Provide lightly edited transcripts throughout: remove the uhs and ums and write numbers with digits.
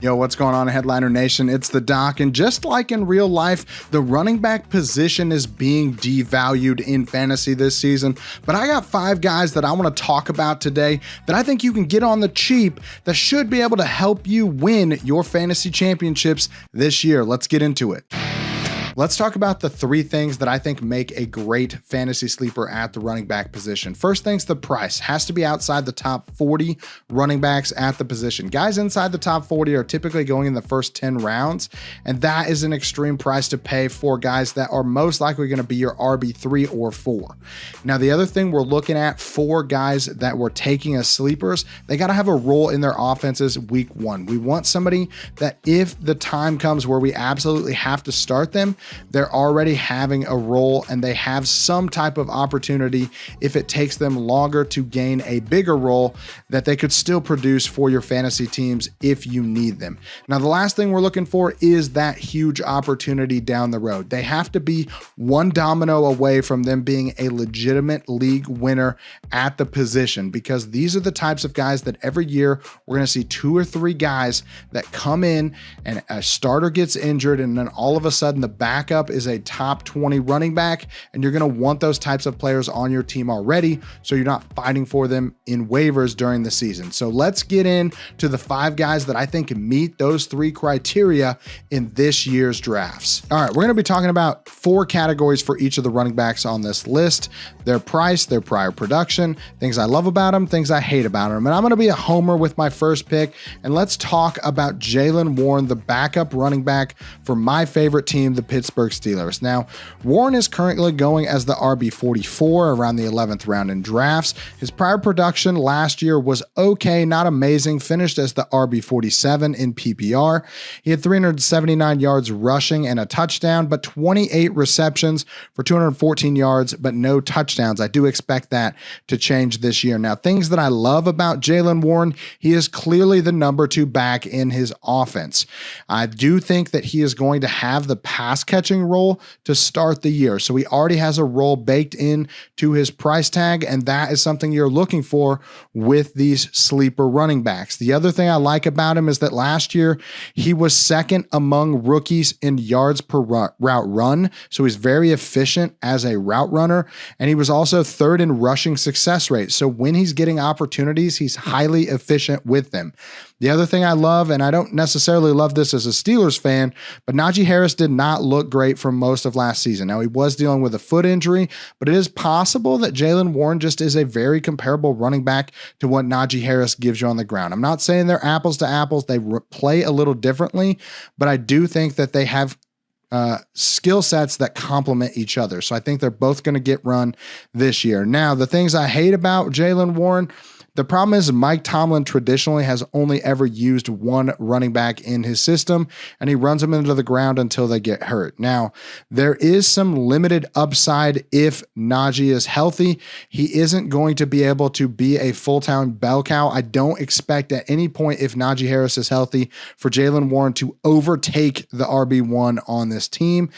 Yo, what's going on, Headliner Nation? It's the Doc, and just like in real life, the running back position is being devalued in fantasy this season. But I got 5 guys that I want to talk about today that I think you can get on the cheap that should be able to help you win your fantasy championships this year. Let's get into it. Let's talk about the 3 things that I think make a great fantasy sleeper at the running back position. First thing's the price. Has to be outside the top 40 running backs at the position. Guys inside the top 40 are typically going in the first 10 rounds, and that is an extreme price to pay for guys that are most likely going to be your RB3 or 4. Now, the other thing we're looking at for guys that we're taking as sleepers, they got to have a role in their offenses week 1. We want somebody that if the time comes where we absolutely have to start them, they're already having a role and they have some type of opportunity if it takes them longer to gain a bigger role that they could still produce for your fantasy teams if you need them. Now, the last thing we're looking for is that huge opportunity down the road. They have to be one domino away from them being a legitimate league winner at the position, because these are the types of guys that every year we're going to see 2 or 3 guys that come in and a starter gets injured and then all of a sudden the backup is a top 20 running back, and you're going to want those types of players on your team already so you're not fighting for them in waivers during the season. So let's get into the 5 guys that I think meet those 3 criteria in this year's drafts. All right, we're going to be talking about 4 categories for each of the running backs on this list: their price, their prior production, things I love about them, things I hate about them. And I'm going to be a homer with my first pick, and let's talk about Jalen Warren, the backup running back for my favorite team, the Pittsburgh Steelers. Now, Warren is currently going as the RB44 around the 11th round in drafts. His prior production last year was okay, not amazing, finished as the RB47 in PPR. He had 379 yards rushing and a touchdown, but 28 receptions for 214 yards, but no touchdowns. I do expect that to change this year. Now, things that I love about Jalen Warren, he is clearly the number 2 back in his offense. I do think that he is going to have the pass catching role to start the year. So he already has a role baked in to his price tag, and that is something you're looking for with these sleeper running backs. The other thing I like about him is that last year he was second among rookies in yards per route run. So he's very efficient as a route runner, and he was also 3rd in rushing success rate. So when he's getting opportunities, he's highly efficient with them. The other thing I love, and I don't necessarily love this as a Steelers fan, but Najee Harris did not look great for most of last season. Now, he was dealing with a foot injury, but it is possible that Jalen Warren just is a very comparable running back to what Najee Harris gives you on the ground. I'm not saying they're apples to apples. They play a little differently, but I do think that they have skill sets that complement each other. So I think they're both going to get run this year. Now, the things I hate about Jalen Warren, the problem is Mike Tomlin traditionally has only ever used one running back in his system, and he runs them into the ground until they get hurt. Now, there is some limited upside if Najee is healthy. He isn't going to be able to be a full-time bell cow. I don't expect at any point, if Najee Harris is healthy, for Jalen Warren to overtake the RB1 on this team.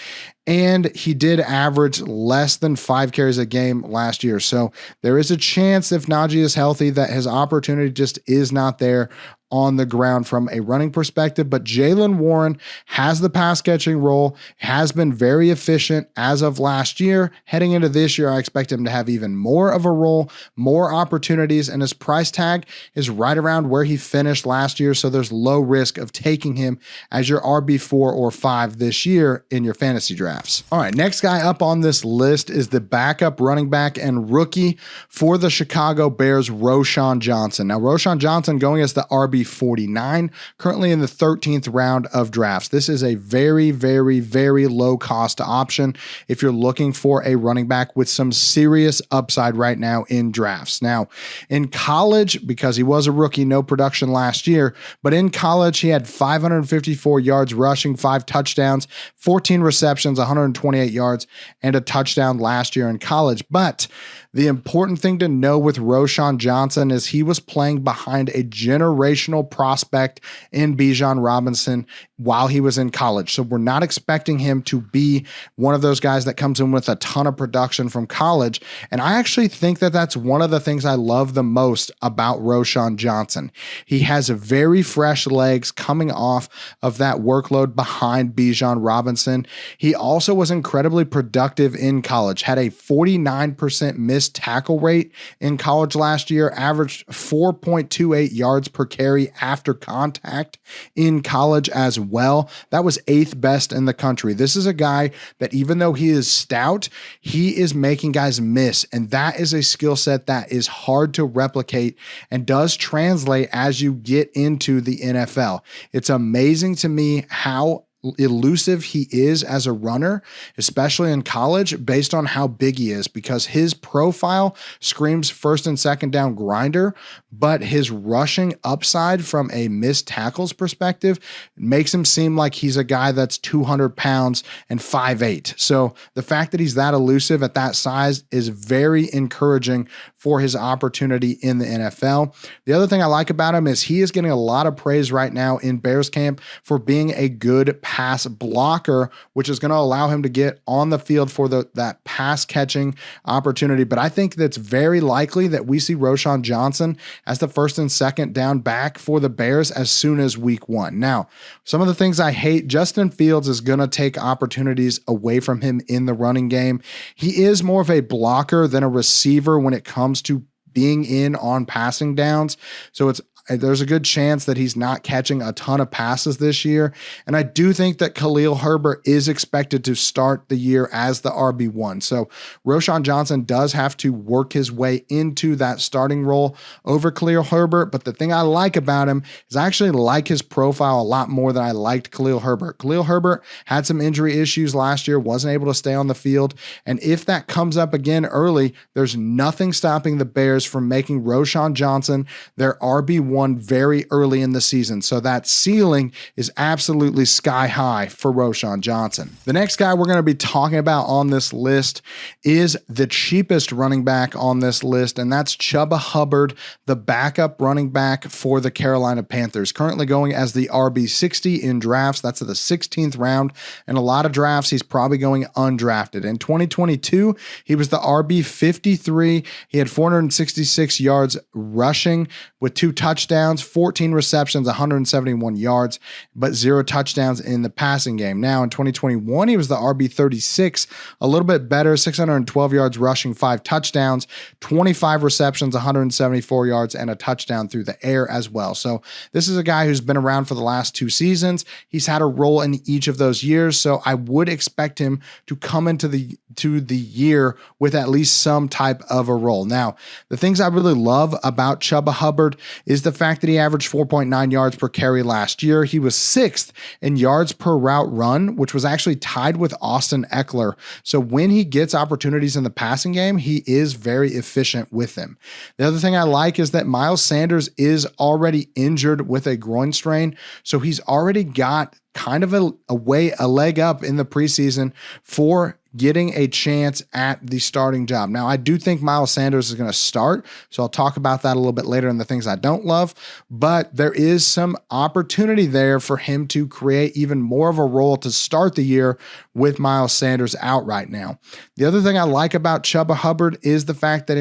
And he did average less than 5 carries a game last year. So there is a chance, if Najee is healthy, that his opportunity just is not there on the ground from a running perspective. But Jalen Warren has the pass catching role, has been very efficient as of last year. Heading into this year, I expect him to have even more of a role, more opportunities, and his price tag is right around where he finished last year. So there's low risk of taking him as your RB4 or 5 this year in your fantasy drafts. All right, next guy up on this list is the backup running back and rookie for the Chicago Bears, Roshan Johnson. Now, Roshan Johnson going as the RB49, currently in the 13th round of drafts. This is a very, very, very low cost option if you're looking for a running back with some serious upside right now in drafts. Now, in college, because he was a rookie, no production last year, but in college, he had 554 yards rushing, 5 touchdowns, 14 receptions, 128 yards, and a touchdown last year in college. But The important thing to know with Roshan Johnson is he was playing behind a generational prospect in Bijan Robinson while he was in college. So we're not expecting him to be one of those guys that comes in with a ton of production from college. And I actually think that that's one of the things I love the most about Roshan Johnson. He has very fresh legs coming off of that workload behind Bijan Robinson. He also was incredibly productive in college, had a 49% missed tackle rate in college last year, averaged 4.28 yards per carry after contact in college as well. That was 8th best in the country. This is a guy that even though he is stout, he is making guys miss. And that is a skill set that is hard to replicate and does translate as you get into the NFL. It's amazing to me how elusive he is as a runner, especially in college, based on how big he is, because his profile screams first and second down grinder, but his rushing upside from a missed tackles perspective makes him seem like he's a guy that's 200 pounds and 5'8". So the fact that he's that elusive at that size is very encouraging for his opportunity in the NFL. The other thing I like about him is he is getting a lot of praise right now in Bears camp for being a good pass blocker, which is going to allow him to get on the field for that pass catching opportunity. But I think that's very likely that we see Roshan Johnson as the first and second down back for the Bears as soon as week 1. Now, some of the things I hate, Justin Fields is going to take opportunities away from him in the running game. He is more of a blocker than a receiver when it comes to being in on passing downs. So there's a good chance that he's not catching a ton of passes this year. And I do think that Khalil Herbert is expected to start the year as the RB1. So Roshan Johnson does have to work his way into that starting role over Khalil Herbert. But the thing I like about him is I actually like his profile a lot more than I liked Khalil Herbert. Khalil Herbert had some injury issues last year, wasn't able to stay on the field. And if that comes up again early, there's nothing stopping the Bears from making Roshan Johnson their RB1 very early in the season. So that ceiling is absolutely sky high for Roshan Johnson. The next guy we're going to be talking about on this list is the cheapest running back on this list, and that's Chuba Hubbard, the backup running back for the Carolina Panthers, currently going as the RB60 in drafts. That's at the 16th round. In a lot of drafts, he's probably going undrafted. In 2022, he was the RB53. He had 466 yards rushing with 2 touchdowns, 14 receptions, 171 yards, but 0 touchdowns in the passing game. Now in 2021, he was the RB36, a little bit better, 612 yards rushing, 5 touchdowns, 25 receptions, 174 yards, and a touchdown through the air as well. So this is a guy who's been around for the last 2 seasons. He's had a role in each of those years, so I would expect him to come into the year with at least some type of a role. Now, the things I really love about Chuba Hubbard is the fact that he averaged 4.9 yards per carry last year. He was 6th in yards per route run, which was actually tied with Austin Eckler. So when he gets opportunities in the passing game, he is very efficient with them. The other thing I like is that Miles Sanders is already injured with a groin strain. So he's already got kind of a leg up in the preseason for getting a chance at the starting job. Now, I do think Miles Sanders is going to start, so I'll talk about that a little bit later in the things I don't love, but there is some opportunity there for him to create even more of a role to start the year with Miles Sanders out right now. The other thing I like about Chuba Hubbard is the fact that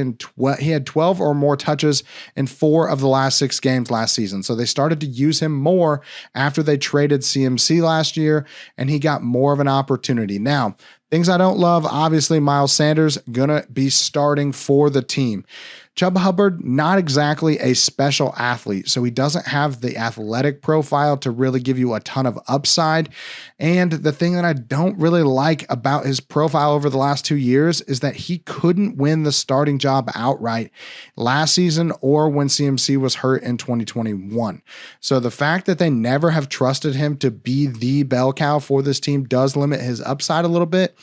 he had 12 or more touches in 4 of the last 6 games last season. So they started to use him more after they traded CMC last year, and he got more of an opportunity. Now, things I don't love, obviously Miles Sanders gonna be starting for the team. Chuba Hubbard, not exactly a special athlete, so he doesn't have the athletic profile to really give you a ton of upside. And the thing that I don't really like about his profile over the last 2 years is that he couldn't win the starting job outright last season or when CMC was hurt in 2021. So the fact that they never have trusted him to be the bell cow for this team does limit his upside a little bit.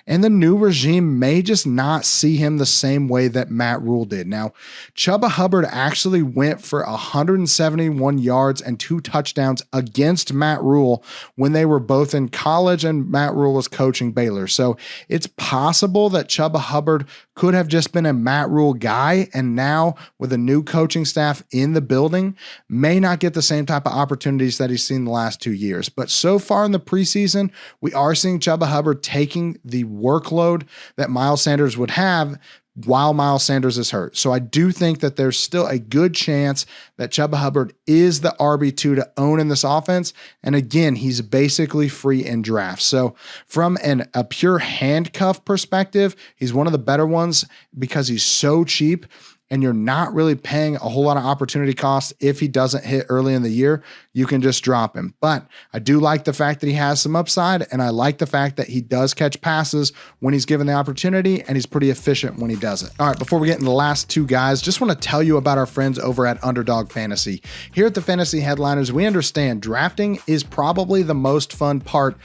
And the new regime may just not see him the same way that Matt Rule did. Now, Now, Chuba Hubbard actually went for 171 yards and 2 touchdowns against Matt Rule when they were both in college and Matt Rule was coaching Baylor. So it's possible that Chuba Hubbard could have just been a Matt Rule guy, and now with a new coaching staff in the building, may not get the same type of opportunities that he's seen the last 2 years. But so far in the preseason, we are seeing Chuba Hubbard taking the workload that Miles Sanders would have while Miles Sanders is hurt. So I do think that there's still a good chance that Chuba Hubbard is the RB2 to own in this offense. And again, he's basically free in drafts. So from a pure handcuff perspective, he's one of the better ones because he's so cheap and you're not really paying a whole lot of opportunity costs. If he doesn't hit early in the year, you can just drop him. But I do like the fact that he has some upside, and I like the fact that he does catch passes when he's given the opportunity, and he's pretty efficient when he does it. All right, before we get into the last two guys, just want to tell you about our friends over at Underdog Fantasy. Here at the Fantasy Headliners, we understand drafting is probably the most fun part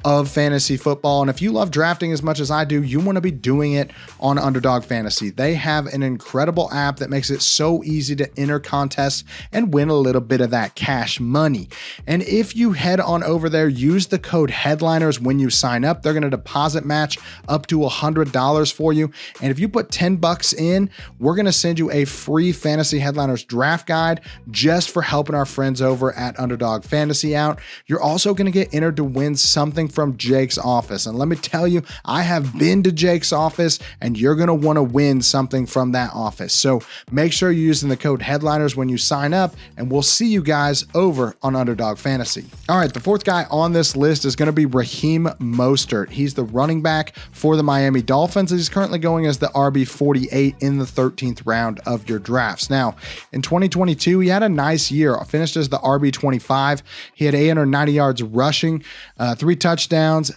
of fantasy football. And if you love drafting as much as I do, you want to be doing it on Underdog Fantasy. They have an incredible app that makes it so easy to enter contests and win a little bit of that cash money. And if you head on over there, use the code Headliners when you sign up, they're going to deposit match up to $100 for you. And if you put $10 in, we're going to send you a free Fantasy Headliners draft guide just for helping our friends over at Underdog Fantasy out. You're also going to get entered to win something from Jake's office. And let me tell you, I have been to Jake's office, and you're going to want to win something from that office. So make sure you're using the code Headliners when you sign up, and we'll see you guys over on Underdog Fantasy. All right, the fourth guy on this list is going to be Raheem Mostert. He's the running back for the Miami Dolphins. He's currently going as the RB48 in the 13th round of your drafts. Now, in 2022, he had a nice year. Finished as the RB25. He had 890 yards rushing, 3 touchdowns,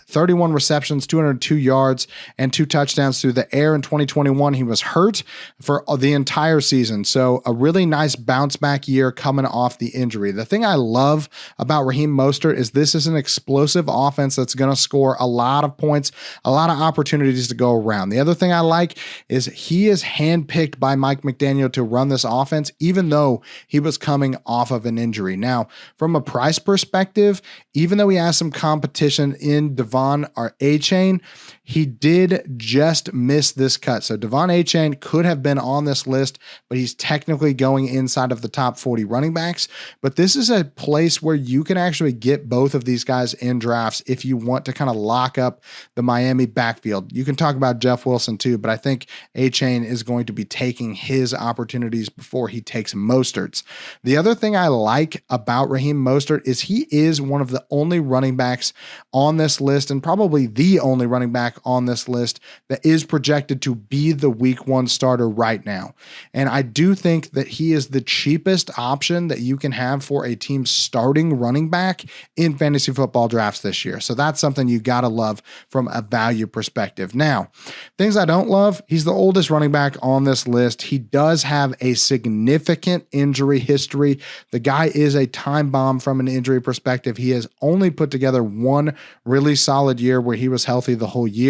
31 receptions, 202 yards, and 2 touchdowns through the air. In 2021, he was hurt for the entire season. So a really nice bounce back year coming off the injury. The thing I love about Raheem Mostert is this is an explosive offense that's going to score a lot of points, a lot of opportunities to go around. The other thing I like is he is handpicked by Mike McDaniel to run this offense, even though he was coming off of an injury. Now, from a price perspective, even though he has some competition in Devon or A-Chain, he did just miss this cut. So Devon A-Chain could have been on this list, but he's technically going inside of the top 40 running backs. But this is a place where you can actually get both of these guys in drafts if you want to kind of lock up the Miami backfield. You can talk about Jeff Wilson too, but I think A-Chain is going to be taking his opportunities before he takes Mostert's. The other thing I like about Raheem Mostert is he is one of the only running backs on this list, and probably the only running back on this list that is projected to be the week 1 starter right now. And I do think that he is the cheapest option that you can have for a team starting running back in fantasy football drafts this year. So that's something you got to love from a value perspective. Now, things I don't love, he's the oldest running back on this list. He does have a significant injury history. The guy is a time bomb from an injury perspective. He has only put together one really solid year where he was healthy the whole year.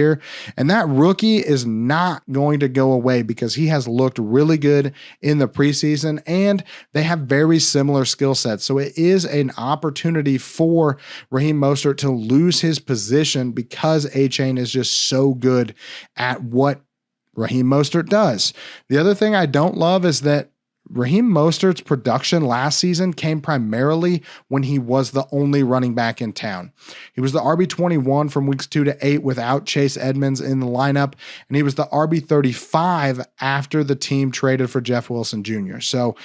And that rookie is not going to go away because he has looked really good in the preseason and they have very similar skill sets. So it is an opportunity for Raheem Mostert to lose his position because A-Chain is just so good at what Raheem Mostert does. The other thing I don't love is that Raheem Mostert's production last season came primarily when he was the only running back in town. He was the RB21 from weeks 2 to 8 without Chase Edmonds in the lineup, and he was the RB35 after the team traded for Jeff Wilson Jr. So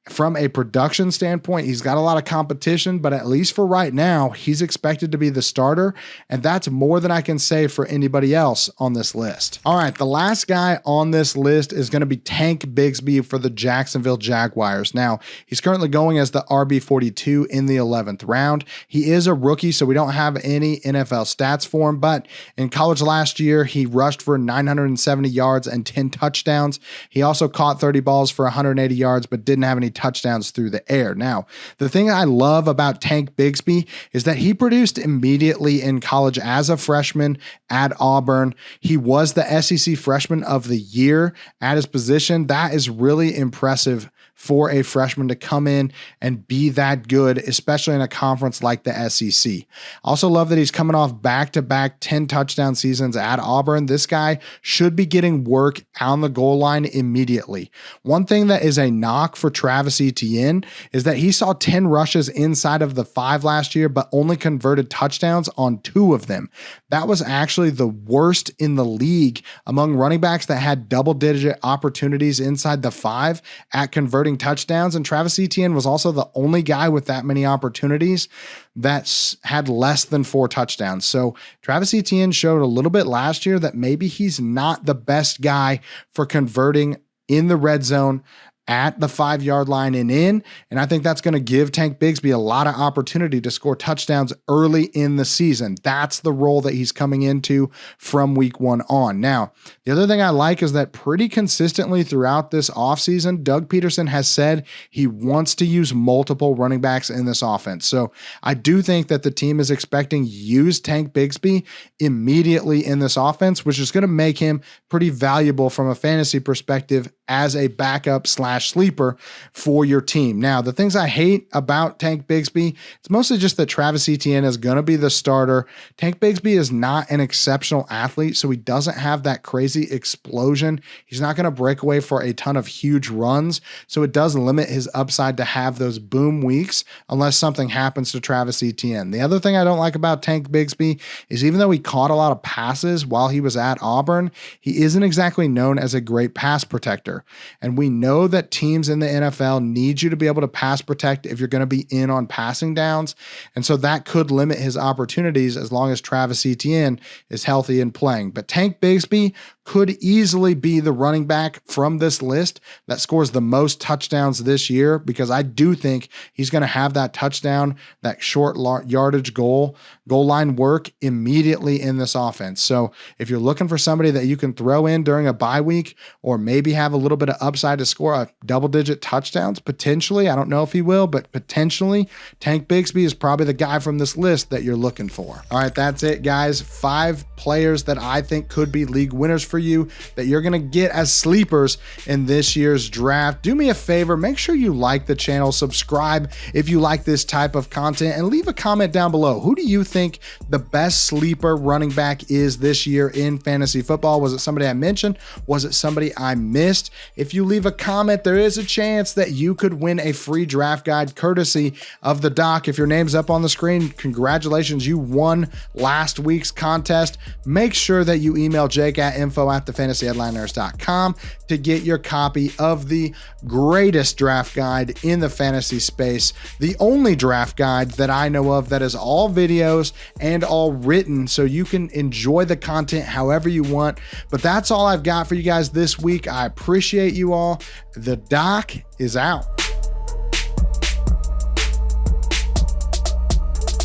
from a production standpoint, he's got a lot of competition, but at least for right now, he's expected to be the starter, and that's more than I can say for anybody else on this list. All right, the last guy on this list is going to be Tank Bixby for the Jacksonville Jaguars. Now, he's currently going as the RB42 in the 11th round. He is a rookie, so we don't have any NFL stats for him, but in college last year, he rushed for 970 yards and 10 touchdowns. He also caught 30 balls for 180 yards, but didn't have any touchdowns through the air. Now, the thing I love about Tank Bixby is that he produced immediately in college as a freshman at Auburn. He was the SEC Freshman of the Year at his position. That is really impressive for a freshman to come in and be that good, especially in a conference like the SEC. I also love that he's coming off back-to-back 10 touchdown seasons at Auburn. This guy should be getting work on the goal line immediately. One thing that is a knock for Travis Etienne is that he saw 10 rushes inside of the 5 last year, but only converted touchdowns on 2 of them. That was actually the worst in the league among running backs that had double-digit opportunities inside the 5 at converting touchdowns, and Travis Etienne was also the only guy with that many opportunities that's had less than 4 touchdowns. So Travis Etienne showed a little bit last year that maybe he's not the best guy for converting in the red zone at the 5-yard line and in. And I think that's going to give Tank Bixby a lot of opportunity to score touchdowns early in the season. That's the role that he's coming into from week 1 on. Now, the other thing I like is that pretty consistently throughout this offseason, Doug Peterson has said he wants to use multiple running backs in this offense. So I do think that the team is expecting to use Tank Bixby immediately in this offense, which is going to make him pretty valuable from a fantasy perspective as a backup / sleeper for your team. Now, the things I hate about Tank Bixby, it's mostly just that Travis Etienne is going to be the starter. Tank Bixby is not an exceptional athlete, so he doesn't have that crazy explosion. He's not going to break away for a ton of huge runs, so it does limit his upside to have those boom weeks unless something happens to Travis Etienne. The other thing I don't like about Tank Bixby is even though he caught a lot of passes while he was at Auburn, he isn't exactly known as a great pass protector. And we know that teams in the NFL need you to be able to pass protect if you're going to be in on passing downs. And so that could limit his opportunities as long as Travis Etienne is healthy and playing. But Tank Bixby could easily be the running back from this list that scores the most touchdowns this year, because I do think he's going to have that touchdown, that short yardage goal line work immediately in this offense. So if you're looking for somebody that you can throw in during a bye week or maybe have a little bit of upside to score a double-digit touchdowns, potentially, I don't know if he will, but potentially, Tank Bixby is probably the guy from this list that you're looking for. All right, that's it, guys. 5 players that I think could be league winners for you that you're going to get as sleepers in this year's draft. Do me a favor, make sure you like the channel, subscribe if you like this type of content, and leave a comment down below. Who do you think the best sleeper running back is this year in fantasy football? Was it somebody I mentioned? Was it somebody I missed? If you leave a comment, there is a chance that you could win a free draft guide courtesy of the doc. If your name's up on the screen, congratulations, you won last week's contest. Make sure that you email Jake at info@thefantasyheadliners.com to get your copy of the greatest draft guide in the fantasy space, the only draft guide that I know of that is all videos and all written, so you can enjoy the content however you want. But that's all I've got for you guys this week. I appreciate you all. The doc is out.